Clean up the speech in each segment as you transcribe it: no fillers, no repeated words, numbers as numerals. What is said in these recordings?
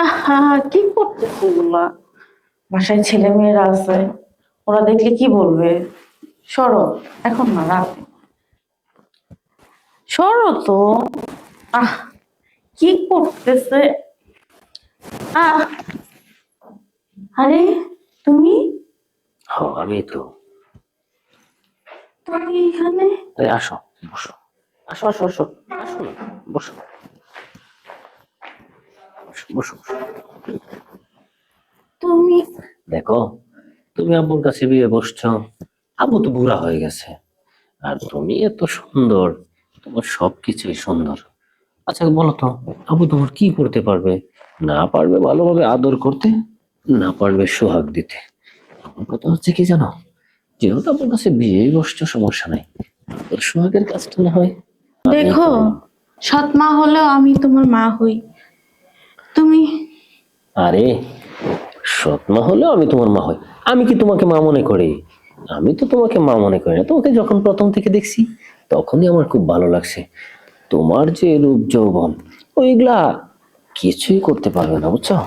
আহা, কি করতেছে এগুলা? বাসায় ছেলে মেয়েরা আছে, ওরা দেখলে কি বলবে? সরো, এখন না, রাত। সরো তো। আহ, কি করতেছে? আহ, আরে তুমি আমি তো। তুমি এখানে? আসো, বসো। আসো আসো আসো, আসো না, বসো বসো বসো। তুমি দেখো, তুমি আব্বুর কাছে বিয়ে বসছো। আব্বু তো বুড়া হয়ে গেছে, আর তুমি এত সুন্দর, তোমার সবকিছুই সুন্দর। আচ্ছা বলো তো, আব্বু তোমার কি করতে পারবে? না পারবে ভালোভাবে আদর করতে, না পারবে সোহাগ দিতে। আমার কথা হচ্ছে কি জানো, যেহেতু আপনার কাছে বিয়েই বসছো, সমস্যা নাই, আদর সোহাগের কাজটা না হয় আমি দেখো, করলাম। সৎ মা হলেও আমি তোমার মা হই। তুমি আরে, সৎ মা হলেও আমি তোমার মা হই। আমি কি তোমাকে মা মনে করি? আমি তো তোমাকে মা মনে করি না। তোমাকে যখন প্রথম থেকে দেখছি, তখনই আমার খুব ভালো লাগছে। তোমার যে রূপ যৌবন, ওইগুলা কিছুই করতে পারবে না, বুঝছো?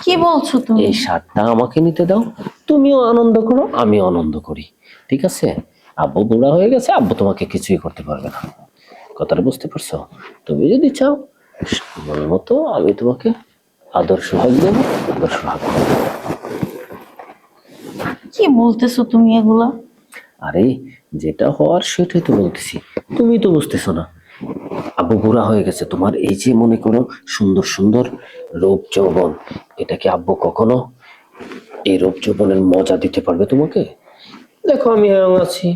কি বলছো তুমি? এই স্বাদটা আমাকে নিতে দাও, তুমিও আনন্দ করো, আমিও আনন্দ করি। ঠিক আছে? আব্বু বুড়া হয়ে গেছে, আব্বু তোমাকে কিছুই করতে পারবে না। কথাটা বুঝতে পারছো? তুমি যদি চাও, মন মতো আমি তোমাকে আদর সোহাগ দেবো, আদর সোহাগ দেবো। কি বলতেছো তুমি এগুলা? আরে, যেটা হওয়ার সেটাই তো বলতেছি, তুমি তো বুঝতেছো না। আব্বু বুড়া হয়ে গেছে, তোমার এই যে মনে করো সুন্দর সুন্দর রূপ যৌবন, এটা কি আব্বু কখনো এই রূপ যৌবনের মজা দিতে পারবে তোমাকে? দেখো আমি young আছি,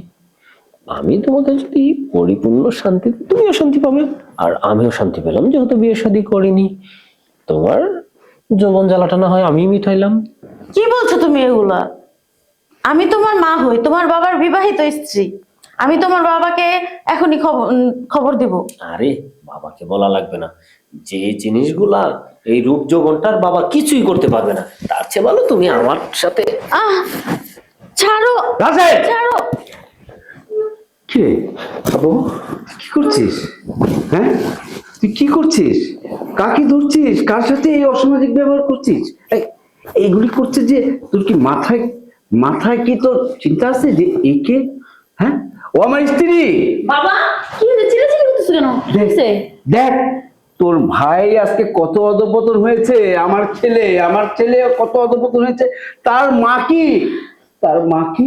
আমি তোমাকে যদি পরিপূর্ণ শান্তি দিই, তুমিও শান্তি পাবে, আর আমিও শান্তি পেলাম, যেহেতু বিয়ে শাদী করিনি। তোমার যৌবন জ্বালাটা না হয় আমি মিটাইলাম। কি বলছো তুমি এগুলা? আমি তোমার মা হই, তোমার বাবার বিবাহিত স্ত্রী। আমি তোমার বাবাকে এখনই খবর দিব। আরে, বাবাকে বলা লাগবে না। যে জিনিসগুলা এই রূপ যৌবনটার বাবা কিছুই করতে পারবে না, তার চেয়ে ভালো তুমি আমার সাথে। আহ, ছাড়ো, রাজেশ! ছাড়ো। কে বাবু, কি করছিস? হ্যাঁ, তুই কি করছিস? কাকে ধরছিস? কার সাথে এই অসামাজিক ব্যবহার করছিস? এইগুলি করছে যে তোর কি মাথায় মাথায় কি তোর চিন্তা আছে যে একে? হ্যাঁ, ও আমার স্ত্রী। বাবা, কি হয়েছে? চিল্লাচিল্লি করতেছো কেন? কি হয়েছে? দেখ, তোর ভাই আজকে কত অধঃপতন হয়েছে। আমার ছেলে কত অধঃপতন হয়েছে। তার মা কি তার মা কি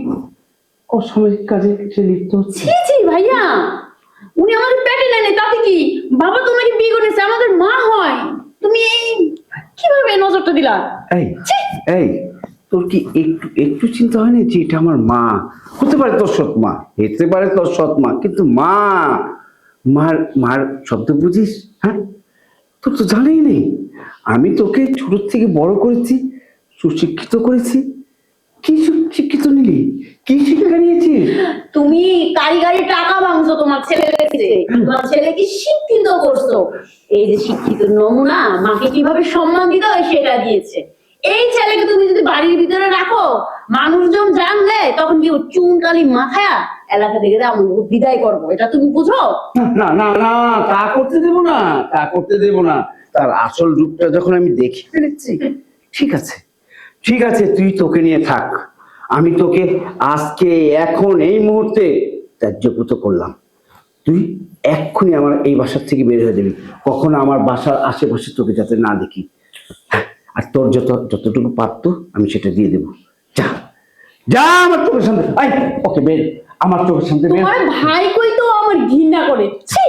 অসামাজিক কাজে সে লিপ্ত হচ্ছে। ছি ছি ভাইয়া, উনি আমাদের পেটে নেনে তাতে কি? বাবা তো ওনাকে বিয়ে করেছে, আমাদের মা হয়। তুমি এই কিভাবে এই নজরটা দিলা? এই এই তোর কি একটু একটু চিন্তা হয়নি যে এটা আমার মা? হতে পারে তোর সৎ মা, হতে পারে তোর সৎ মা, কিন্তু মা, মার মার শব্দ বুঝিস? হ্যাঁ, তোর তো জানাই নেই। আমি তোকে ছোট থেকে বড় করেছি, সুশিক্ষিত করেছি। কি শিক্ষিত নিলি? কি শিক্ষা নিয়েছিস? তুমি কারিগরি টাকা ভাঙছো তোমার ছেলের কাছে, তোমার ছেলেকে শিক্ষিত করছো। এই যে শিক্ষিত নমুনা, মাকে কিভাবে সম্মান দিতে হয় সেটা দিয়েছে। এই ছেলেকে তুমি যদি বাড়ির ভিতরে রাখো, মানুষজন জানলে তখন কি চুন কালি মাখায়া এলাকা থেকে আমাকে বিদায় করবো, এটা তুমি বুঝো? না না না, তা করতে দেব না, তা করতে দেব না। তার আসল রূপটা যখন আমি দেখে ফেলেছি, ঠিক আছে ঠিক আছে, তুই তোকে নিয়ে থাক। আমি তোকে আজকে এখন এই মুহূর্তে ত্যায্যপুত করলাম। তুই এক্ষুনি আমার এই বাসার থেকে বের হয়ে যাবি। কখনো আমার বাসার আশেপাশে তোকে যাতে না দেখি। হ্যাঁ, আর তোর যতটুকু প্রাপ্ত আমি সেটা দিয়ে দেবো। যা যা, আমার চোখের সামনে আই, ওকে বের, আমার চোখের সামনে বের। তোমার ভাই কই তো আমার ঘৃণা করে। ছি!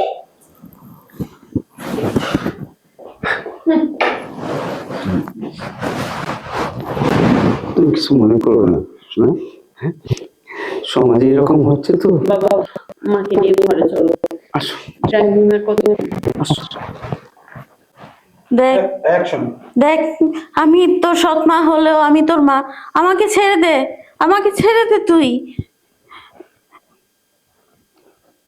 তুমি কিছু মনে করো না, শোনো। হ্যাঁ, সমাজে এরকম হচ্ছে তো। বাবা, মাকে নিয়ে ঘরে চলো। আসো ড্রাইভিংয়ের কত আসো। দেখ, দেখ, আমি তোর সৎ মা হলেও আমি তোর মা। আমাকে ছেড়ে দে, আমাকে ছেড়ে দে তুই।